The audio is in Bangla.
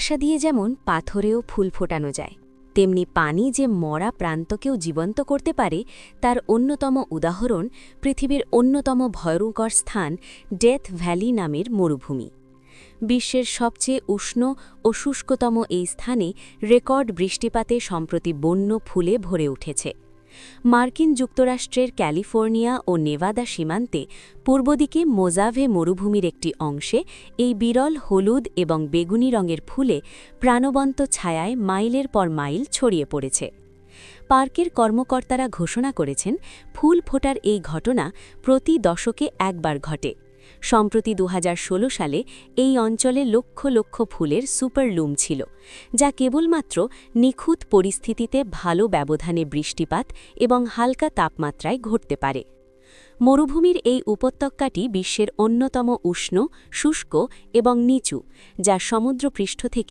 আশা দিয়ে যেমন পাথরেও ফুল ফোটানো যায়, তেমনি পানি যে মরা প্রান্তকেও জীবন্ত করতে পারে তার অন্যতম উদাহরণ পৃথিবীর অন্যতম ভয়ঙ্কর স্থান ডেথ ভ্যালি নামের মরুভূমি। বিশ্বের সবচেয়ে উষ্ণ ও শুষ্কতম এই স্থানে রেকর্ড বৃষ্টিপাতে সম্প্রতি বন্য ফুলে ভরে উঠেছে। মার্কিন যুক্তরাষ্ট্রের ক্যালিফোর্নিয়া ও নেভাদা সীমান্তে পূর্বদিকে মোজাভে মরুভূমির একটি অংশে এই বিরল হলুদ এবং বেগুনি রঙের ফুলে প্রাণবন্ত ছায়ায় মাইলের পর মাইল ছড়িয়ে পড়েছে। পার্কের কর্মকর্তারা ঘোষণা করেছেন, ফুল ফোটার এই ঘটনা প্রতি দশকে একবার ঘটে। সম্প্রতি ২০১৬ সালে এই অঞ্চলে লক্ষ লক্ষ ফুলের সুপারলুম ছিল, যা কেবলমাত্র নিখুঁত পরিস্থিতিতে ভালো ব্যবধানে বৃষ্টিপাত এবং হালকা তাপমাত্রায় ঘটতে পারে। মরুভূমির এই উপত্যকাটি বিশ্বের অন্যতম উষ্ণ, শুষ্ক এবং নিচু, যা সমুদ্রপৃষ্ঠ থেকে